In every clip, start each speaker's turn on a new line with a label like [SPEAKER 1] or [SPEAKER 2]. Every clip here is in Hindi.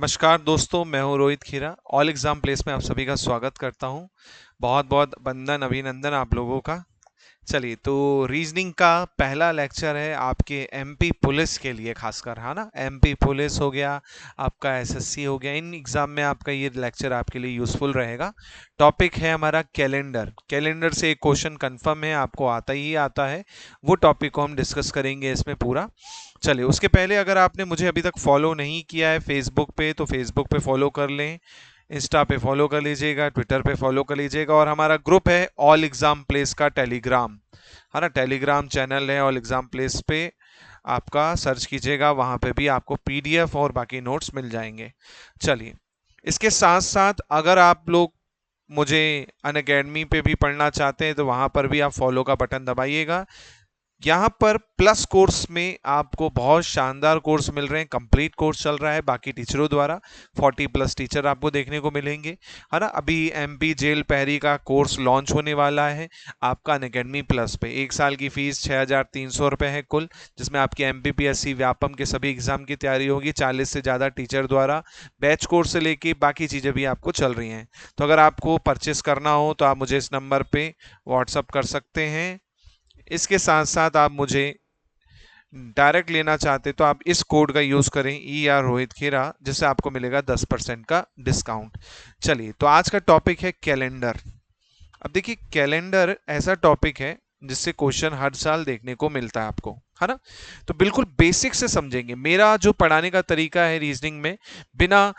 [SPEAKER 1] नमस्कार दोस्तों, मैं हूं रोहित खीरा। ऑल एग्जाम प्लेस में आप सभी का स्वागत करता हूं। बहुत बहुत वंदन अभिनंदन आप लोगों का। चलिए, तो रीजनिंग का पहला लेक्चर है आपके एमपी पुलिस के लिए, खासकर, है ना। एमपी पुलिस हो गया, आपका एसएससी हो गया, इन एग्जाम में आपका ये लेक्चर आपके लिए यूजफुल रहेगा। टॉपिक है हमारा कैलेंडर। कैलेंडर से एक क्वेश्चन कंफर्म है, आपको आता ही आता है। वो टॉपिक को हम डिस्कस करेंगे इसमें पूरा। चलिए, उसके पहले अगर आपने मुझे अभी तक फॉलो नहीं किया है फेसबुक पे, तो फेसबुक पे फॉलो कर लें। इंस्टा पे फॉलो कर लीजिएगा, ट्विटर पे फॉलो कर लीजिएगा, और हमारा ग्रुप है ऑल एग्जाम प्लेस का टेलीग्राम, है ना। टेलीग्राम चैनल है ऑल एग्जाम प्लेस पे, आपका सर्च कीजिएगा, वहां पे भी आपको पीडीएफ और बाकी नोट्स मिल जाएंगे। चलिए, इसके साथ साथ अगर आप लोग मुझे अनअकैडमी पे भी पढ़ना चाहते हैं तो वहां पर भी आप फॉलो का बटन दबाइएगा। यहाँ पर प्लस कोर्स में आपको बहुत शानदार कोर्स मिल रहे हैं, कंप्लीट कोर्स चल रहा है बाकी टीचरों द्वारा। 40+ टीचर आपको देखने को मिलेंगे, है ना। अभी एमपी जेल पहरी का कोर्स लॉन्च होने वाला है आपका अनअकैडमी प्लस पे। 1 साल की फीस 6,300 रुपये है कुल, जिसमें आपकी एमपीपीएससी व्यापम के सभी एग्जाम की तैयारी होगी। 40 से ज़्यादा टीचर द्वारा बैच कोर्स से लेके बाकी चीज़ें भी आपको चल रही हैं। तो अगर आपको परचेस करना हो तो आप मुझे इस नंबर पे व्हाट्सअप कर सकते हैं। इसके साथ साथ आप मुझे डायरेक्ट लेना चाहते तो आप इस कोड का यूज करें, रोहित खेरा, जिससे आपको मिलेगा 10% का डिस्काउंट। चलिए, तो आज का टॉपिक है कैलेंडर। अब देखिए, कैलेंडर ऐसा टॉपिक है जिससे क्वेश्चन हर साल देखने को मिलता है आपको, है ना। तो बिल्कुल बेसिक से समझेंगे। मेरा जो पढ़ाने का तरीका है रीजनिंग में, बिना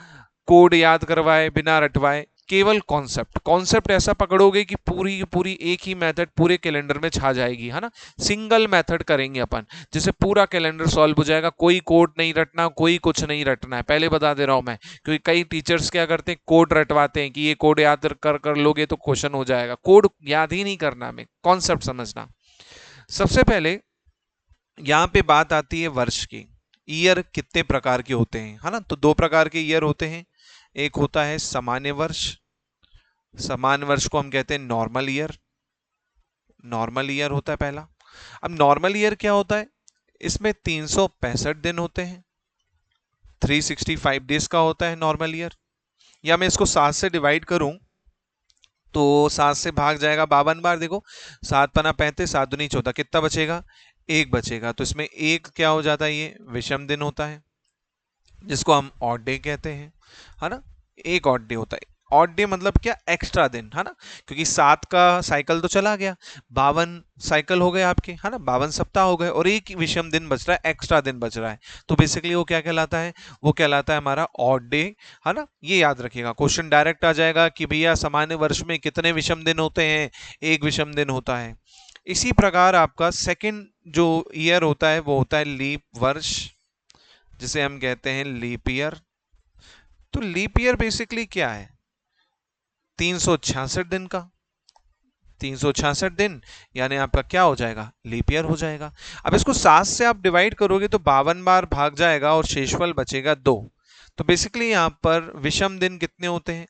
[SPEAKER 1] कोड याद करवाए, बिना रटवाए, केवल कॉन्सेप्ट कॉन्सेप्ट ऐसा पकड़ोगे कि पूरी की पूरी एक ही मेथड पूरे कैलेंडर में छा जाएगी, है ना। सिंगल मेथड करेंगे अपन, जिससे पूरा कैलेंडर सॉल्व हो जाएगा। कोई कोड नहीं रटना, कोई कुछ नहीं रटना है, पहले बता दे रहा हूं मैं। क्योंकि कई टीचर्स क्या करते हैं, कोड रटवाते हैं कि ये कोड याद कर लोगे तो क्वेश्चन हो जाएगा। कोड याद ही नहीं करना, हमें कॉन्सेप्ट समझना। सबसे पहले यहाँ पे बात आती है वर्ष की। ईयर कितने प्रकार के होते हैं, है ना। तो 2 प्रकार के ईयर होते हैं। एक होता है सामान्य वर्ष। सामान्य वर्ष को हम कहते हैं नॉर्मल ईयर। नॉर्मल ईयर होता है पहला। अब नॉर्मल ईयर क्या होता है, इसमें 365 दिन होते हैं, 365 डेज का होता है नॉर्मल ईयर। या मैं इसको 7 से डिवाइड करूं तो 7 से भाग जाएगा 52 बार। देखो, 7 पना 35, 7 दूनी 14, कितना बचेगा, एक बचेगा। तो इसमें एक क्या हो जाता है, ये विषम दिन होता है, जिसको हम ऑड डे कहते हैं, है ना। एक ऑड डे होता है। ऑड डे मतलब क्या, एक्स्ट्रा दिन, है ना। क्योंकि 7 का साइकिल तो चला गया, 52 साइकिल हो गए आपके, है ना, 52 सप्ताह हो गए, और एक विषम दिन बच रहा है, एक्स्ट्रा दिन बच रहा है। तो बेसिकली वो क्या कहलाता है, वो कहलाता है हमारा ऑड डे, है ना। ये याद रखिएगा, क्वेश्चन डायरेक्ट आ जाएगा कि भैया सामान्य वर्ष में कितने विषम दिन होते हैं, एक विषम दिन होता है। इसी प्रकार आपका सेकंड जो ईयर होता है वो होता है लीप वर्ष, जिसे हम कहते हैं लीप ईयर। तो लीप ईयर बेसिकली क्या है, 366 दिन का। 366 दिन यानी आपका क्या हो जाएगा, लीप ईयर हो जाएगा। अब इसको 7 से आप डिवाइड करोगे तो 52 बार भाग जाएगा और शेषफल बचेगा 2। तो बेसिकली यहाँ पर विषम दिन कितने होते हैं,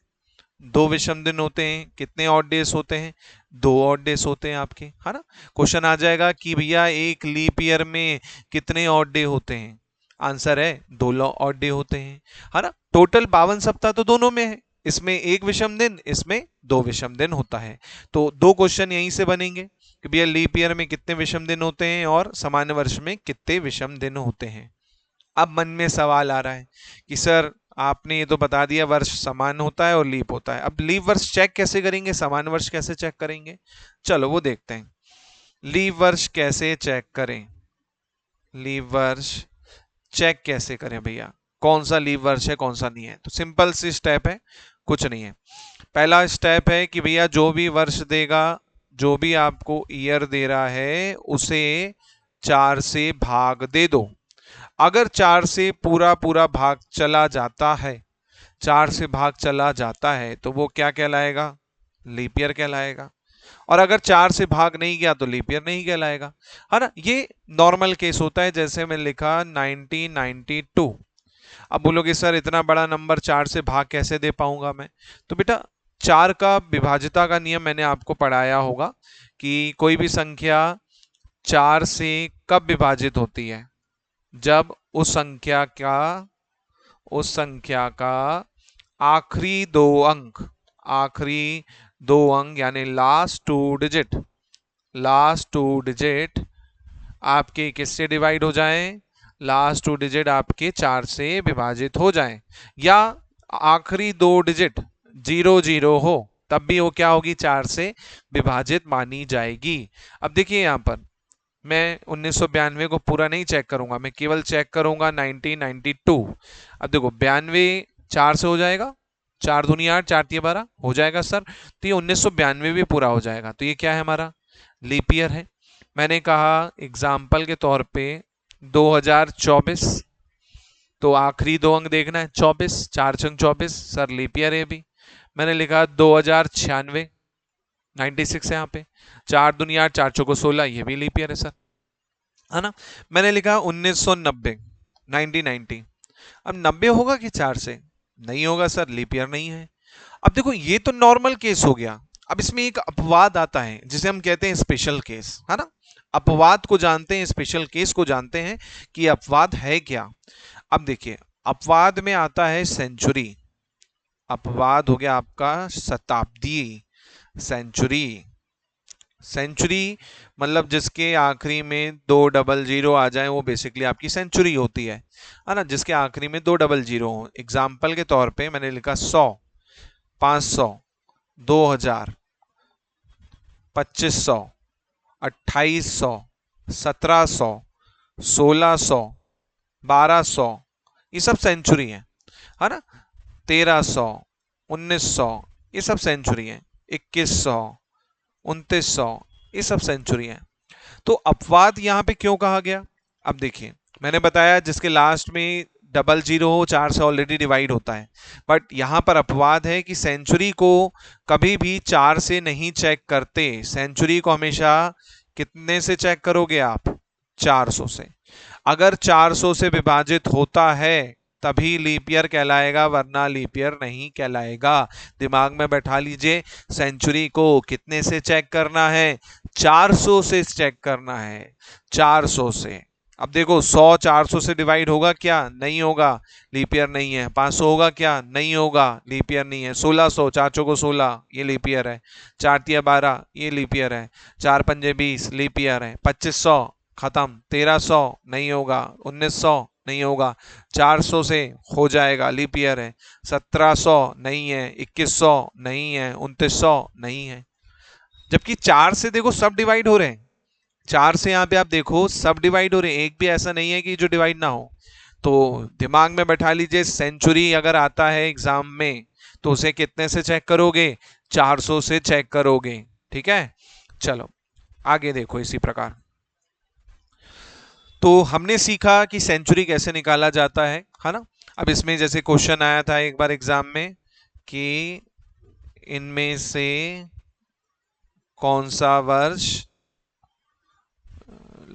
[SPEAKER 1] 2 विषम दिन होते हैं। कितने ऑड डेज होते हैं, 2 ऑड डेज होते हैं आपके, है ना। क्वेश्चन आ जाएगा कि भैया एक लीप ईयर में कितने ऑड डे होते हैं, आंसर है 2 ऑड डे होते हैं, है ना। टोटल 52 सप्ताह तो दोनों में है, इसमें एक विषम दिन, इसमें 2 विषम दिन होता है। तो 2 क्वेश्चन यहीं से बनेंगे कि भैया लीप ईयर में कितने विषम दिन होते हैं और सामान्य वर्ष में कितने विषम दिन होते हैं। अब मन में सवाल आ रहा है कि सर आपने ये तो बता दिया वर्ष समान होता है और लीप होता है, अब लीप वर्ष चेक कैसे करेंगे, समान वर्ष कैसे चेक करेंगे, चलो वो देखते हैं। लीप वर्ष कैसे चेक करें, लीप वर्ष चेक कैसे करें भैया, कौन सा लीप वर्ष है कौन सा नहीं है। तो सिंपल सी स्टेप है, कुछ नहीं है। पहला स्टेप है कि भैया जो भी वर्ष देगा, जो भी आपको ईयर दे रहा है, उसे 4 से भाग दे दो। अगर 4 से पूरा पूरा भाग चला जाता है, 4 से भाग चला जाता है तो वो क्या कहलाएगा, लीप ईयर कहलाएगा। और अगर 4 से भाग नहीं गया तो लीप ईयर नहीं कहलाएगा, है ना। ये नॉर्मल केस होता है, जैसे मैं लिखा 1992। अब बोलोगे सर इतना बड़ा नंबर 4 से भाग कैसे दे पाऊंगा मैं, तो बेटा 4 का विभाज्यता का नियम मैंने आपको पढ़ाया होगा कि कोई भी संख्या 4 से कब विभाजित होती है, जब उस संख्या का आखिरी दो अंक, आखिरी दो अंक यानी लास्ट टू डिजिट आपके किससे डिवाइड हो जाएं, लास्ट टू डिजिट आपके 4 से विभाजित हो जाएं, या आखिरी दो डिजिट 00 हो तब भी वो क्या होगी, 4 से विभाजित मानी जाएगी। अब देखिए यहां पर मैं 1992 को पूरा नहीं चेक करूंगा, मैं केवल चेक करूंगा 1992। अब देखो 92 4 से हो जाएगा, 4 दूनी 8, 4 तिया 12 हो जाएगा सर, तो ये 1992 भी पूरा हो जाएगा, तो ये क्या है हमारा लीप ईयर है। मैंने कहा एग्जाम्पल के तौर पे 2024, तो आखिरी दो अंक देखना है 24, 4 छंग 24 सर लीप ईयर है भी। मैंने लिखा 2096, 96 है यहाँ पे, 4 दूनी 8, 4 चौको 16, ये भी लीप ईयर है सर, है ना। मैंने लिखा 1990, 1990, अब 90 होगा कि 4 से, नहीं होगा सर, लीप ईयर नहीं है। अब देखो ये तो नॉर्मल केस हो गया, अब इसमें एक अपवाद आता है जिसे हम कहते हैं स्पेशल केस, है ना। अपवाद को जानते हैं, स्पेशल केस को जानते हैं कि अपवाद है क्या। अब देखिए अपवाद में आता है सेंचुरी, अपवाद हो गया आपका शताब्दी, सेंचुरी, सेंचुरी मतलब जिसके आखिरी में 200 आ जाए वो बेसिकली आपकी सेंचुरी होती है ना, जिसके आखिरी में 200 हो। एग्जाम्पल के तौर पे मैंने लिखा 100, 500, 2000, 2500, 2800, 1700, 1600, 1200, ये सब सेंचुरी है ना। 1300, 1900, ये सब सेंचुरी है। 2100, 2900, ये सब सेंचुरी है। तो अपवाद यहां पे क्यों कहा गया, अब देखिए मैंने बताया जिसके लास्ट में 00 हो 4 से ऑलरेडी डिवाइड होता है, बट यहां पर अपवाद है कि सेंचुरी को कभी भी 4 से नहीं चेक करते, सेंचुरी को हमेशा कितने से चेक करोगे आप, 400 से। अगर 400 से विभाजित होता है तभी लीप ईयर कहलाएगा, वरना लीप ईयर नहीं कहलाएगा। दिमाग में बैठा लीजिए, सेंचुरी को कितने से चेक करना है, 400 से चेक करना है, 400 से। अब देखो 100 400 से डिवाइड होगा क्या, नहीं होगा, लीप ईयर नहीं है। 500 होगा क्या, नहीं होगा, लीप ईयर नहीं है। 1600, 4 चौको 16, ये लीप ईयर है। 4 तिया 12, ये लीप ईयर है। 4 पंजे 20, लीप ईयर है। 2500 खत्म, 1300 नहीं होगा, 1900 नहीं होगा, 400 से हो जाएगा, लीप ईयर है। 1700 नहीं है, 2100 नहीं है, 2900 नहीं है। जबकि 4 से देखो सब डिवाइड हो रहे हैं, 4 से यहाँ पे आप देखो सब डिवाइड हो रहे हैं, एक भी ऐसा नहीं है कि जो डिवाइड ना हो। तो दिमाग में बैठा लीजिए, सेंचुरी अगर आता है एग्जाम में तो उसे कितने से चेक करोगे, 400 से चेक करोगे, ठीक है। चलो आगे देखो इसी प्रकार। तो हमने सीखा कि सेंचुरी कैसे निकाला जाता है ना। अब इसमें जैसे क्वेश्चन आया था एक बार एग्जाम में कि इनमें से कौन सा वर्ष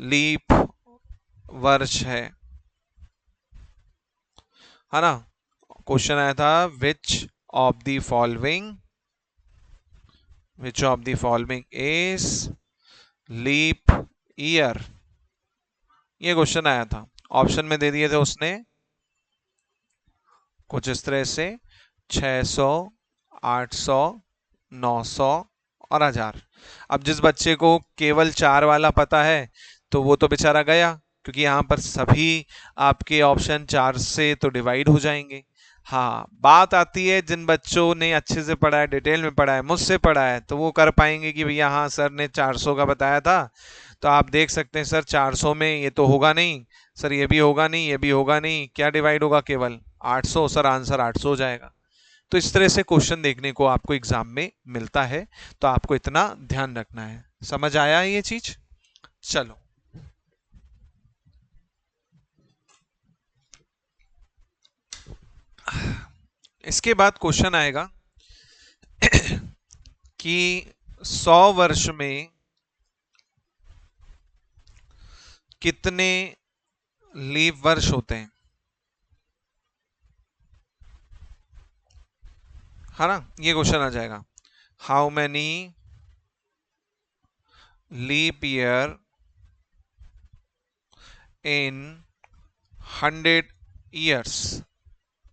[SPEAKER 1] लीप वर्ष है ना। क्वेश्चन आया था of the following which of the following is leap year, ये क्वेश्चन आया था। ऑप्शन में दे दिए थे उसने कुछ इस तरह से 600, 800, 900 और 1000। अब जिस बच्चे को केवल 4 वाला पता है तो वो तो बेचारा गया, क्योंकि यहाँ पर सभी आपके ऑप्शन 4 से तो डिवाइड हो जाएंगे। हाँ, बात आती है जिन बच्चों ने अच्छे से पढ़ा है, डिटेल में पढ़ा है, मुझसे पढ़ा है, तो वो कर पाएंगे कि भैया हाँ सर ने 400 का बताया था, तो आप देख सकते हैं सर 400 में ये तो होगा नहीं, सर ये भी होगा नहीं, ये भी होगा नहीं, क्या डिवाइड होगा, केवल 800, सर आंसर 800 हो जाएगा। तो इस तरह से क्वेश्चन देखने को आपको एग्जाम में मिलता है, तो आपको इतना ध्यान रखना है। समझ आया ये चीज। चलो इसके बाद क्वेश्चन आएगा कि 100 वर्ष में कितने लीप वर्ष होते हैं, है ना। ये क्वेश्चन आ जाएगा, how many leap year in 100 years,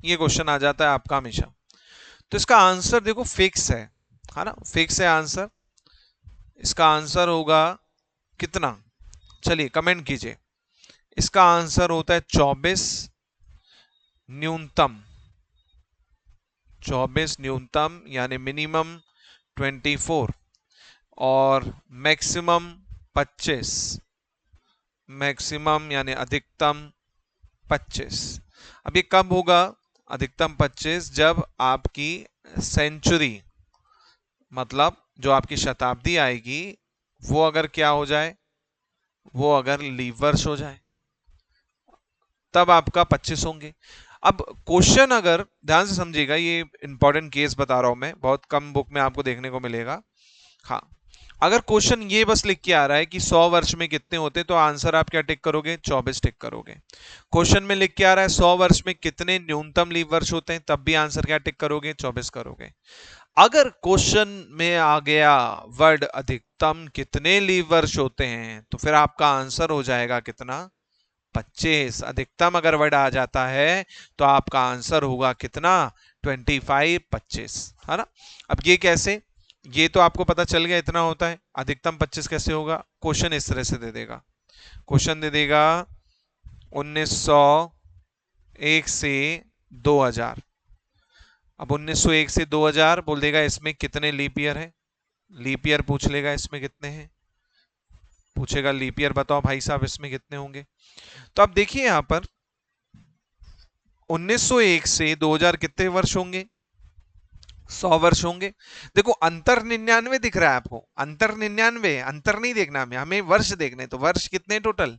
[SPEAKER 1] ये क्वेश्चन आ जाता है आपका हमेशा। तो इसका आंसर देखो फिक्स है ना, फिक्स है आंसर। इसका आंसर होगा कितना, चलिए कमेंट कीजिए। इसका आंसर होता है 24 न्यूनतम। 24 न्यूनतम यानी मिनिमम 24 और मैक्सिमम 25, मैक्सिमम यानी अधिकतम 25। अब ये कब होगा अधिकतम 25, जब आपकी सेंचुरी मतलब जो आपकी शताब्दी आएगी वो अगर क्या हो जाए, वो अगर लीव वर्ष हो जाए, तब आपका 25 होंगे। अब क्वेश्चन अगर ध्यान से समझिएगा, ये इंपॉर्टेंट केस बता रहा हूं मैं, बहुत कम बुक में आपको देखने को मिलेगा। हाँ, अगर क्वेश्चन ये बस लिख के आ रहा है कि 100 वर्ष में कितने होते, तो आंसर आप क्या टिक करोगे, 24 टिक करोगे। क्वेश्चन में लिख के आ रहा है 100 वर्ष में कितने न्यूनतम लीव वर्ष होते हैं, तब भी आंसर क्या टिक करोगे, 24 करोगे। अगर क्वेश्चन में आ गया वर्ड अधिकतम कितने लीव वर्ष होते हैं, तो फिर आपका आंसर हो जाएगा कितना, 25। अधिकतम अगर वर्ड आ जाता है तो आपका आंसर होगा कितना, 25, 25, है ना। अब ये कैसे, ये तो आपको पता चल गया इतना होता है, अधिकतम 25 कैसे होगा। क्वेश्चन इस तरह से दे देगा, क्वेश्चन दे देगा 1901 से 2000। अब 1901 से 2000 बोल देगा, इसमें कितने लीप ईयर है, लीप ईयर पूछ लेगा, इसमें कितने हैं, पूछेगा लीप ईयर बताओ भाई साहब इसमें कितने होंगे। तो अब देखिए यहां पर 1901 से 2000 कितने वर्ष होंगे, 100 वर्ष होंगे। देखो अंतर 99 दिख रहा है आपको, अंतर 99, अंतर नहीं देखना हमें, हमें वर्ष देखने। तो वर्ष कितने टोटल,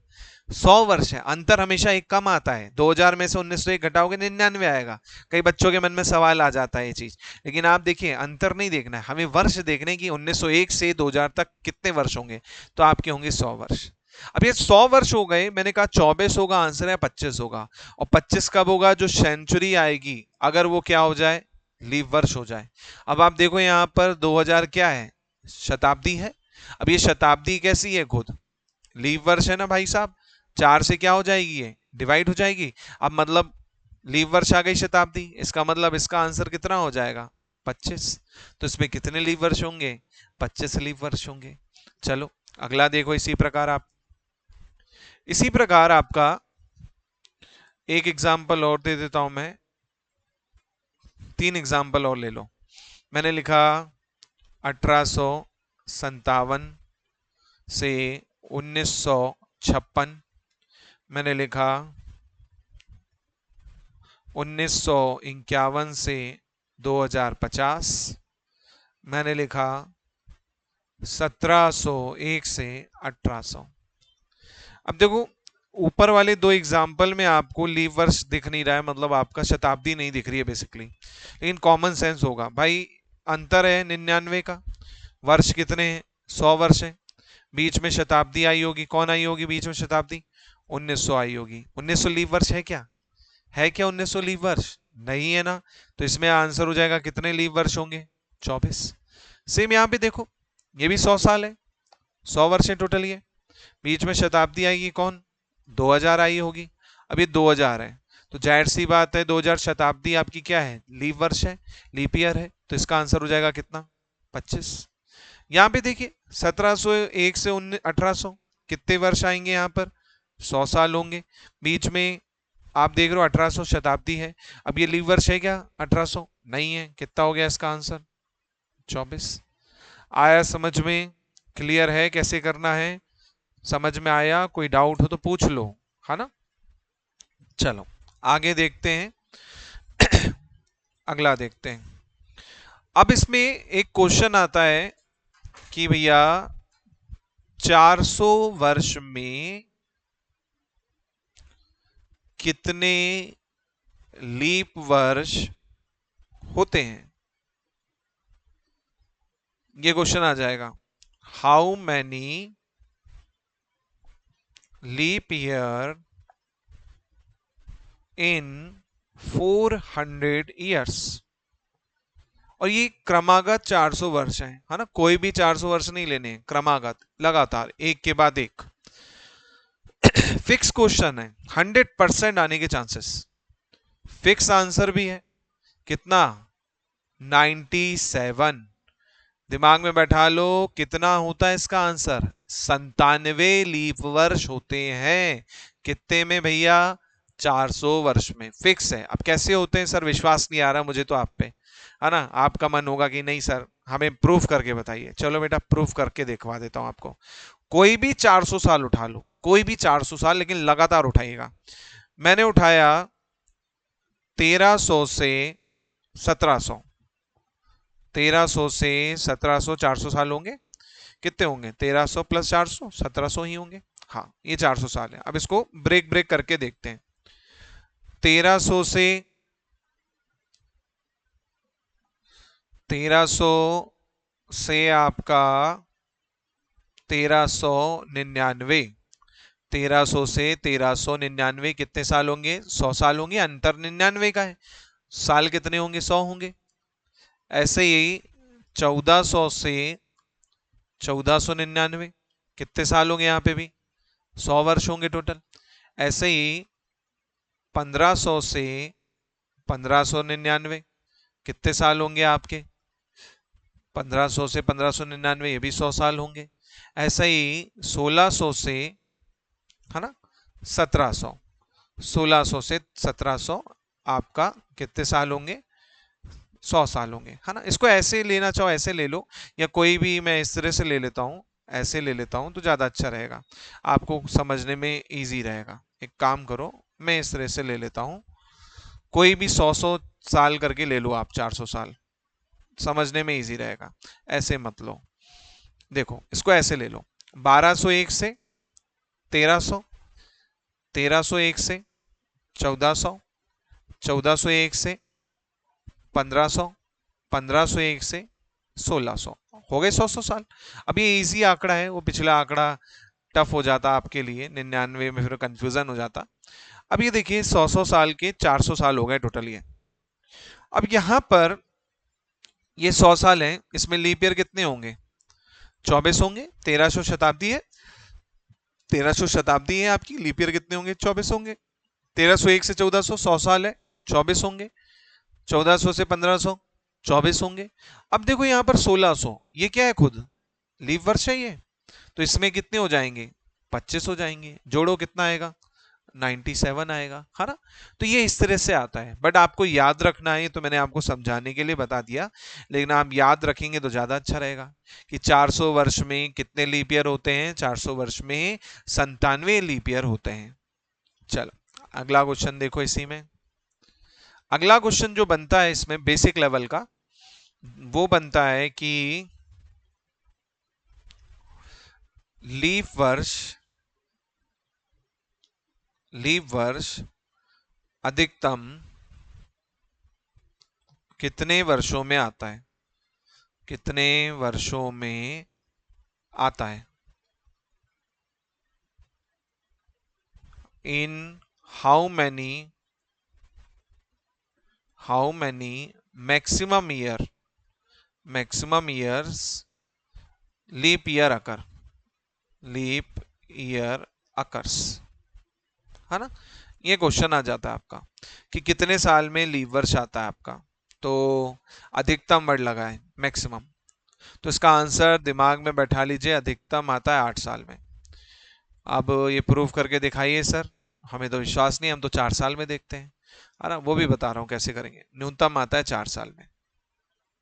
[SPEAKER 1] 100 वर्ष है। अंतर हमेशा एक कम आता है, 2000 में से 1901 घटाओगे 99 आएगा। कई बच्चों के मन में सवाल आ जाता है ये चीज, लेकिन आप देखिए अंतर नहीं देखना है, हमें वर्ष देखने की 1901 से 2000 तक कितने वर्ष होंगे, तो आपके होंगे 100 वर्ष। अब ये 100 वर्ष हो गए, मैंने कहा 24 होगा आंसर है, 25 होगा। और 25 कब होगा, जो सेंचुरी आएगी अगर वो क्या हो जाए, लीव वर्ष हो जाए। अब आप देखो यहां पर 2000 क्या है, शताब्दी है। अब ये शताब्दी कैसी है, खुद लीव वर्ष है ना भाई साहब, 4 से क्या हो जाएगी, ये डिवाइड हो जाएगी। अब मतलब लीव वर्ष आ गई शताब्दी, इसका मतलब इसका आंसर कितना हो जाएगा, 25। तो इसमें कितने लीव वर्ष होंगे, 25 लीव वर्ष होंगे। चलो अगला देखो, इसी प्रकार आपका एक एग्जाम्पल और दे देता हूं मैं, 3 एग्जाम्पल और ले लो। मैंने लिखा 1857 से 1956, मैंने लिखा 1951 से 2050, मैंने लिखा 1701 से 1800। अब देखो ऊपर वाले 2 एग्जाम्पल में आपको लीव वर्ष दिख नहीं रहा है, मतलब आपका शताब्दी नहीं दिख रही है बेसिकली, लेकिन कॉमन सेंस होगा भाई। अंतर है 99 का, वर्ष कितने हैं, 100 वर्ष है, बीच में शताब्दी आई होगी, कौन आई होगी बीच में शताब्दी, 1900 आई होगी। 1900 लीव वर्ष है क्या, है क्या 1900 लीव वर्ष, नहीं है ना। तो इसमें आंसर हो जाएगा कितने लीव वर्ष होंगे, 24। सेम यहाँ पे देखो, ये भी 100 साल है, 100 वर्ष है टोटल, ये बीच में शताब्दी आएगी कौन, 2000 आई होगी। अब ये 2000 है, तो जाहिर सी बात है 2000 शताब्दी आपकी क्या है, लीव वर्ष है, लीप ईयर है, तो इसका आंसर हो जाएगा कितना, 25। यहाँ पे देखिए 1701 से 1800 कितने वर्ष आएंगे, यहाँ पर 100 साल होंगे। बीच में आप देख रहे हो 1800 शताब्दी है, अब ये लीव वर्ष है क्या 1800, नहीं है, कितना हो गया इसका आंसर, 24। आया समझ में, क्लियर है कैसे करना है, समझ में आया, कोई डाउट हो तो पूछ लो, है ना। चलो आगे देखते हैं अगला देखते हैं। अब इसमें एक क्वेश्चन आता है कि भैया 400 वर्ष में कितने लीप वर्ष होते हैं, ये क्वेश्चन आ जाएगा। How many leap year in 400 years. और ये क्रमागत 400 वर्ष है ना, कोई भी 400 वर्ष नहीं लेने, क्रमागत लगातार एक के बाद एक। फिक्स क्वेश्चन है, 100% आने के चांसेस, फिक्स आंसर भी है कितना, 97। दिमाग में बैठा लो कितना होता है इसका आंसर, 97 लीप वर्ष होते हैं। कितने में भैया, 400 वर्ष में। फिक्स है। अब कैसे होते हैं सर, विश्वास नहीं आ रहा मुझे तो आप पे, है ना। आपका मन होगा कि नहीं सर हमें प्रूफ करके बताइए, चलो बेटा प्रूफ करके दिखवा देता हूं आपको। कोई भी 400 साल उठा लो, कोई भी 400 साल, लेकिन लगातार उठाइएगा। मैंने उठाया 1300 से 1700, 1300 से 1700, 400 साल होंगे। कितने होंगे, 1300 प्लस 400, 1700 ही होंगे। हाँ ये 400 साल है। अब इसको ब्रेक ब्रेक करके देखते हैं। 1300 से 1300 से आपका 1399, 1300 से 1399 कितने साल होंगे, 100 साल होंगे। अंतर 99 का है, साल कितने होंगे, 100 होंगे। ऐसे ही 1400 से 1499 कितने साल होंगे, यहाँ पे भी 100 वर्ष होंगे टोटल। ऐसे ही 1500 से 1599 कितने साल होंगे आपके, 1500 से 1599 ये भी 100 साल होंगे। ऐसा ही 1600 से, है ना, 1700, 1600 से 1700 आपका कितने साल होंगे, 100 साल होंगे, है ना। इसको ऐसे लेना चाहो ऐसे ले लो, या कोई भी मैं इस तरह से ले लेता हूँ, ऐसे ले लेता हूँ तो ज़्यादा अच्छा रहेगा, आपको समझने में इजी रहेगा। एक काम करो, मैं इस तरह से ले लेता हूँ, कोई भी 100 साल करके ले लो आप, 400 साल, समझने में इजी रहेगा। ऐसे मत लो, देखो इसको ऐसे ले लो, 1201 से 1300, 1301 से 1400, 1401 से 1500, 1501 से 1600, हो गए 100 साल। अब ये इजी आंकड़ा है, वो पिछला आंकड़ा टफ हो जाता आपके लिए, 99 में फिर कंफ्यूजन हो जाता। अब ये देखिए 100 साल के 400 साल हो गए टोटल ये। अब यहां पर ये 100 साल है, इसमें लीप ईयर कितने होंगे, 24 होंगे। 1300 शताब्दी है, 1300 शताब्दी है आपकी, लीप ईयर कितने होंगे, 24 होंगे। 1301 से 1400 100 साल है, 24 होंगे। 1400 से 1500 24 होंगे। अब देखो यहाँ पर 1600, ये क्या है, खुद लीप वर्ष है ये, तो इसमें कितने हो जाएंगे, 25 हो जाएंगे। जोड़ो कितना आएगा, 97 आएगा, है ना। तो ये इस तरह से आता है, बट आपको याद रखना है, तो मैंने आपको समझाने के लिए बता दिया, लेकिन आप याद रखेंगे तो ज्यादा अच्छा रहेगा कि 400 वर्ष में कितने लीप ईयर होते हैं, 400 वर्ष में 97 लीप ईयर होते हैं। चलो अगला क्वेश्चन देखो इसी में। अगला क्वेश्चन जो बनता है इसमें बेसिक लेवल का, वो बनता है कि लीप वर्ष अधिकतम कितने वर्षों में आता है, कितने वर्षों में आता है। In how many maximum years leap year occurs, है ना। ये क्वेश्चन आ जाता है आपका कि कितने साल में लीप वर्ष आता है आपका, तो अधिकतम वर्ड लगा है मैक्सिमम, तो इसका आंसर दिमाग में बैठा लीजिए, अधिकतम आता है 8 साल में। अब ये प्रूफ करके दिखाइए सर, हमें तो विश्वास नहीं, हम तो 4 साल में देखते हैं, है ना। वो भी बता रहा हूं कैसे करेंगे। न्यूनतम आता है 4 साल में,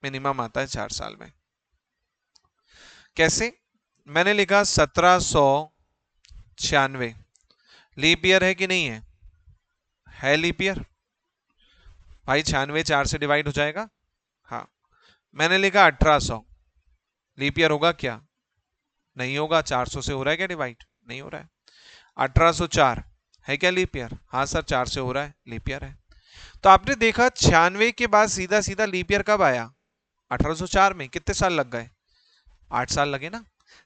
[SPEAKER 1] मिनिमम आता है 4 साल में। कैसे, मैंने लिखा 1796 लीप ईयर है कि नहीं है लीप ईयर भाई, 96 4 से डिवाइड हो जाएगा। हाँ, मैंने लिखा 1800 लीप ईयर होगा क्या, नहीं होगा, 400 से हो रहा है क्या डिवाइड, नहीं हो रहा है। 1804 है क्या लीप ईयर, हाँ सर 4 से हो रहा है, लीप ईयर है। तो आपने देखा 96 के बाद सीधा सीधा लीप ईयर कब आया, 1804 में। कितने साल लग गए, 8 साल लगे ना।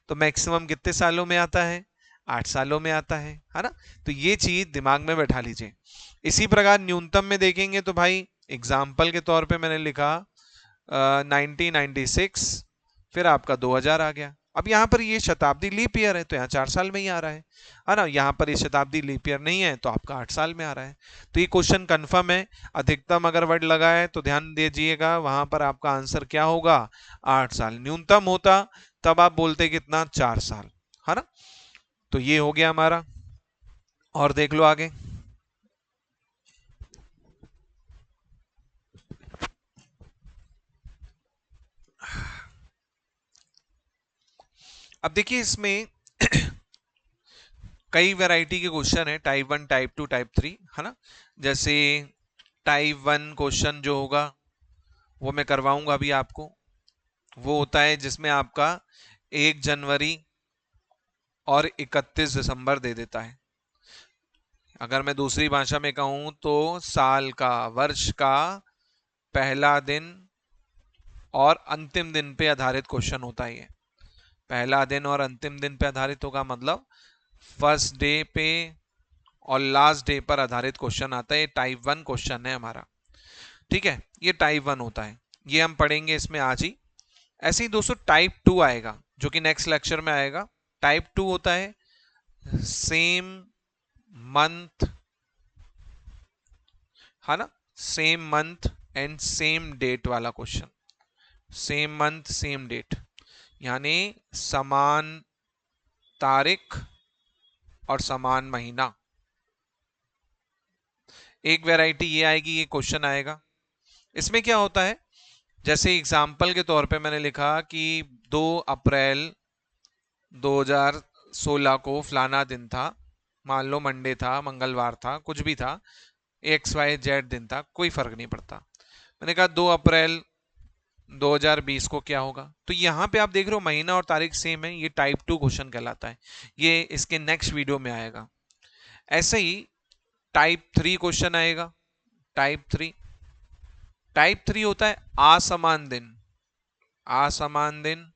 [SPEAKER 1] तो मैक्सिमम कितने सालों में आता है, 8 सालों में आता है ना। तो ये चीज दिमाग में बैठा लीजिए। इसी प्रकार न्यूनतम में देखेंगे तो भाई एग्जाम्पल के तौर पे मैंने लिखा 1996, फिर आपका 2000 आ गया। अब यहाँ पर ये शताब्दी लीप ईयर है तो यहाँ 4 साल में ही आ रहा है ना। यहाँ पर ये शताब्दी लीप ईयर नहीं है तो आपका 8 साल में आ रहा है। तो ये क्वेश्चन कंफर्म है। अधिकतम अगर वर्ड लगा है तो ध्यान दीजिएगा वहां पर आपका आंसर क्या होगा, 8 साल। न्यूनतम होता तब आप बोलते कितना, 4 साल, है ना। तो ये हो गया हमारा। और देख लो आगे। अब देखिए इसमें कई वैरायटी के क्वेश्चन है, टाइप 1, टाइप 2, टाइप 3, है ना। जैसे टाइप 1 क्वेश्चन जो होगा वो मैं करवाऊंगा अभी आपको। वो होता है जिसमें आपका 1 जनवरी और 31 दिसंबर दे देता है। अगर मैं दूसरी भाषा में कहूं तो साल का, वर्ष का पहला दिन और अंतिम दिन पे आधारित क्वेश्चन होता है ये। पहला दिन और अंतिम दिन पे आधारित होगा, मतलब फर्स्ट डे पे और लास्ट डे पर आधारित क्वेश्चन आता है। टाइप 1 क्वेश्चन है हमारा, ठीक है। ये टाइप 1 होता है, ये हम पढ़ेंगे इसमें आज ही। ऐसे ही दोस्तों टाइप 2 आएगा जो कि नेक्स्ट लेक्चर में आएगा। टाइप 2 होता है सेम मंथ, है ना, same month and same date वाला question. Same month same date यानी समान तारीख और समान महीना। एक वैरायटी ये आएगी, ये क्वेश्चन आएगा। इसमें क्या होता है, जैसे एग्जाम्पल के तौर पे मैंने लिखा कि 2 अप्रैल 2016 को फलाना दिन था, मान लो मंडे था, मंगलवार था, कुछ भी था, XYZ दिन था, कोई फर्क नहीं पड़ता। मैंने कहा 2 अप्रैल 2020 को क्या होगा। तो यहाँ पे आप देख रहे हो महीना और तारीख सेम है, ये टाइप 2 क्वेश्चन कहलाता है। ये इसके नेक्स्ट वीडियो में आएगा। ऐसे ही टाइप 3 क्वेश्चन आएगा। टाइप 3 होता है असमान दिन, असमान दिन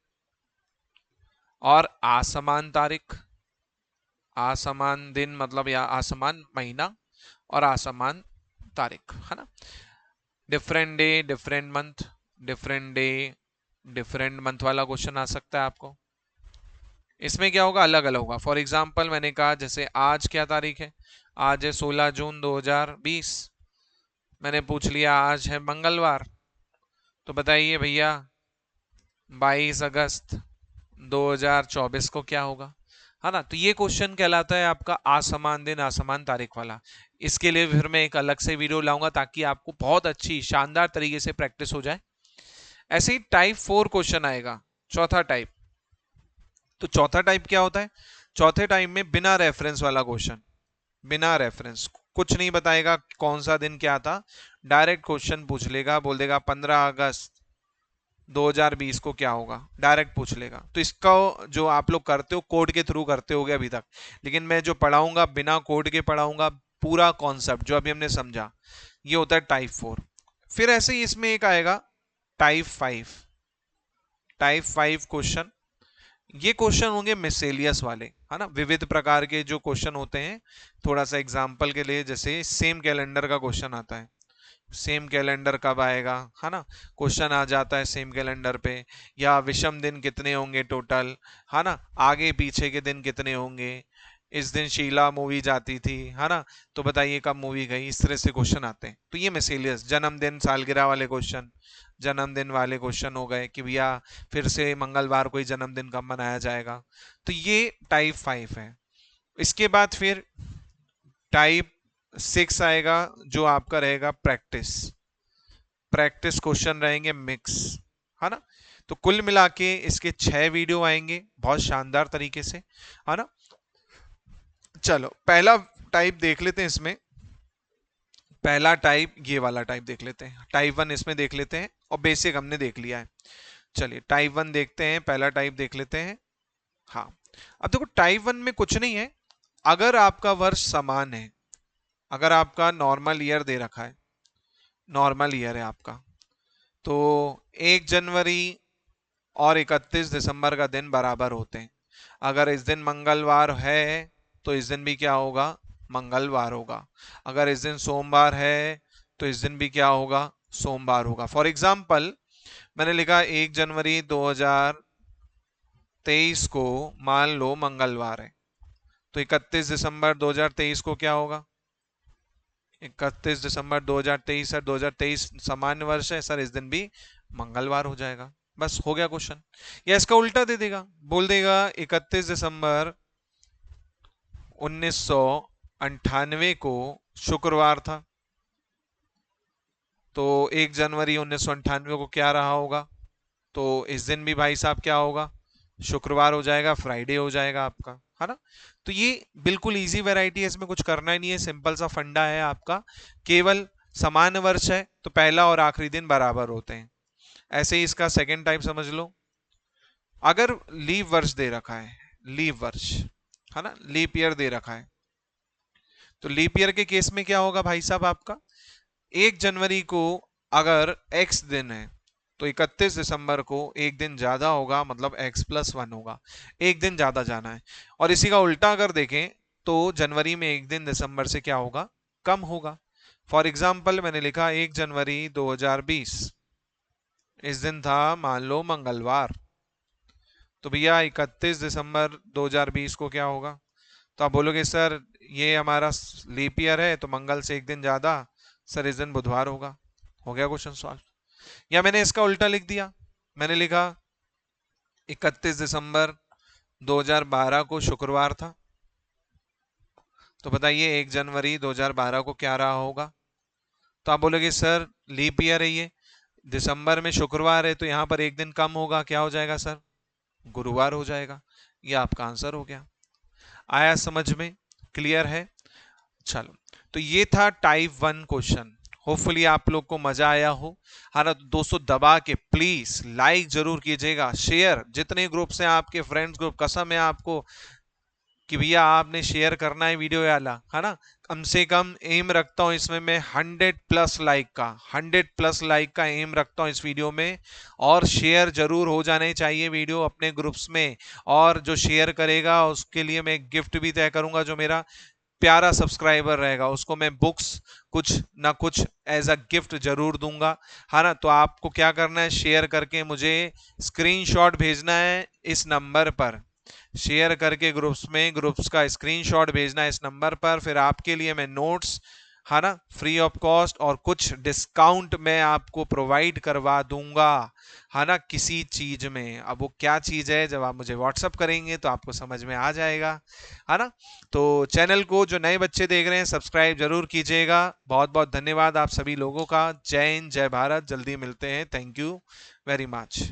[SPEAKER 1] और असमान तारीख। असमान दिन मतलब या असमान महीना और असमान तारीख, है ना। Different day different month, different day different month वाला क्वेश्चन आ सकता है आपको। इसमें क्या होगा, अलग अलग होगा। फॉर एग्जाम्पल मैंने कहा जैसे आज क्या तारीख है, आज है 16 जून 2020। मैंने पूछ लिया आज है मंगलवार, तो बताइए भैया 22 अगस्त 2024 को क्या होगा, है ना। तो ये क्वेश्चन कहलाता है आपका असमान दिन असमान तारीख वाला। इसके लिए फिर मैं एक अलग से वीडियो लाऊंगा ताकि आपको बहुत अच्छी शानदार तरीके से प्रैक्टिस हो जाए। ऐसे ही टाइप 4 क्वेश्चन आएगा, चौथा टाइप। तो चौथा टाइप क्या होता है, चौथे टाइप में बिना रेफरेंस वाला क्वेश्चन। बिना रेफरेंस, कुछ नहीं बताएगा कौन सा दिन क्या था, डायरेक्ट क्वेश्चन पूछ लेगा, बोल देगा 15 अगस्त 2020 को क्या होगा, डायरेक्ट पूछ लेगा। तो इसका जो आप लोग करते हो कोड के थ्रू करते होगे अभी तक, लेकिन मैं जो पढ़ाऊंगा बिना कोड के पढ़ाऊंगा, पूरा कॉन्सेप्ट जो अभी हमने समझा, ये होता है टाइप 4। फिर ऐसे ही इसमें एक आएगा टाइप 5। टाइप 5 क्वेश्चन, ये क्वेश्चन होंगे मिसेलियस वाले, है ना, विविध प्रकार के जो क्वेश्चन होते हैं। थोड़ा सा एग्जांपल के लिए, जैसे सेम कैलेंडर का क्वेश्चन आता है, सेम कैलेंडर कब आएगा, है ना, क्वेश्चन आ जाता है सेम कैलेंडर पे। या विषम दिन कितने होंगे टोटल, है ना, आगे पीछे के दिन कितने होंगे, इस दिन शीला मूवी जाती थी, है ना, तो बताइए कब मूवी गई। इस तरह से क्वेश्चन आते हैं। तो ये मिसेलियस, जन्मदिन सालगिरह वाले क्वेश्चन, जन्मदिन वाले क्वेश्चन हो गए कि भैया फिर से मंगलवार को ही जन्मदिन कब मनाया जाएगा। तो ये टाइप 5 है। इसके बाद फिर टाइप 6 आएगा जो आपका रहेगा प्रैक्टिस। प्रैक्टिस क्वेश्चन रहेंगे मिक्स, है ना। तो कुल मिला के इसके 6 वीडियो आएंगे बहुत शानदार तरीके से, है ना। चलो पहला टाइप देख लेते हैं इसमें। पहला टाइप ये वाला टाइप देख लेते हैं, टाइप 1 इसमें देख लेते हैं, और बेसिक हमने देख लिया है। चलिए टाइप 1 देखते हैं, पहला टाइप देख लेते हैं। हाँ, अब देखो टाइप 1 में कुछ नहीं है। अगर आपका वर्ष समान है, अगर आपका नॉर्मल ईयर दे रखा है, नॉर्मल ईयर है आपका, तो 1 जनवरी और 31 दिसंबर का दिन बराबर होते हैं। अगर इस दिन मंगलवार है तो इस दिन भी क्या होगा, मंगलवार होगा। अगर इस दिन सोमवार है तो इस दिन भी क्या होगा, सोमवार होगा। फॉर एग्जाम्पल मैंने लिखा 1 जनवरी 2020 2023 को मान लो मंगलवार है, तो 31 दिसंबर 2023 को क्या होगा? 31 दिसंबर 2023 सर, 2023 सामान्य वर्ष है सर, इस दिन भी मंगलवार हो जाएगा। बस हो गया क्वेश्चन। या इसका उल्टा दे देगा, बोल देगा 31 दिसंबर 1998 को शुक्रवार था, तो 1 जनवरी 1998 को क्या रहा होगा? तो इस दिन भी भाई साहब क्या होगा? शुक्रवार हो जाएगा, फ्राइडे हो जाएगा आपका, है ना? तो ये बिल्कुल इजी वैरायटी है, इसमें कुछ करना ही नहीं है, सिंपल सा फंडा है आपका। केवल समान वर्ष है तो पहला और आखिरी दिन बराबर होते हैं। ऐसे ही इसका सेकंड टाइप समझ लो। अगर लीव वर्ष दे रखा है, लीव वर्ष, है ना, लीप ईयर दे रखा है, तो लीप ईयर के केस में क्या होगा भाई साहब आपका? 1 जनवरी को अगर x दिन है तो 31 दिसंबर को एक दिन ज्यादा होगा, मतलब x+1 होगा, एक दिन ज्यादा जाना है। और इसी का उल्टा अगर देखें तो जनवरी में एक दिन दिसंबर से क्या होगा? कम होगा। फॉर एग्जाम्पल मैंने लिखा 1 जनवरी 2020, इस दिन था मान लो मंगलवार, तो भैया 31 दिसंबर 2020 को क्या होगा? तो आप बोलोगे सर ये हमारा लीप ईयर है तो मंगल से एक दिन ज्यादा, सर इस दिन बुधवार होगा। हो गया क्वेश्चन सॉल्व। या मैंने इसका उल्टा लिख दिया, मैंने लिखा 31 दिसंबर 2012 को शुक्रवार था, तो बताइए 1 जनवरी 2012 को क्या रहा होगा? तो आप बोलोगे सर लीप ईयर है ये, दिसंबर में शुक्रवार है तो यहां पर एक दिन कम होगा, क्या हो जाएगा सर? गुरुवार हो जाएगा। ये आपका आंसर हो गया। आया समझ में? क्लियर है? चलो, तो ये था टाइप 1 क्वेश्चन। होपफुली आप लोग को मजा आया हो। हाँ ना, तो दोस्तों दबा के प्लीज लाइक जरूर कीजिएगा, शेयर जितने ग्रुप्स हैं आपके फ्रेंड्स ग्रुप, कसम है आपको कि भैया आपने शेयर करना है वीडियो वाला, है ना। कम से कम एम रखता हूं इसमें मैं 100+ लाइक का, 100+ लाइक का एम रखता हूं इस वीडियो में। और शेयर जरूर हो जाने चाहिए वीडियो अपने ग्रुप्स में। और जो शेयर करेगा उसके लिए मैं गिफ्ट भी तय करूंगा, जो मेरा प्यारा सब्सक्राइबर रहेगा उसको मैं बुक्स कुछ ना कुछ एज अ गिफ्ट जरूर दूंगा, है ना। तो आपको क्या करना है, शेयर करके मुझे स्क्रीनशॉट भेजना है इस नंबर पर, शेयर करके ग्रुप्स में, ग्रुप्स का स्क्रीनशॉट भेजना है इस नंबर पर। फिर आपके लिए मैं नोट्स, है ना, फ्री ऑफ कॉस्ट और कुछ डिस्काउंट मैं आपको प्रोवाइड करवा दूंगा, है ना, किसी चीज में। अब वो क्या चीज है जब आप मुझे व्हाट्सअप करेंगे तो आपको समझ में आ जाएगा, है ना। तो चैनल को जो नए बच्चे देख रहे हैं सब्सक्राइब जरूर कीजिएगा। बहुत बहुत धन्यवाद आप सभी लोगों का। जय हिंद, जय भारत। जल्दी मिलते हैं। Thank you very much.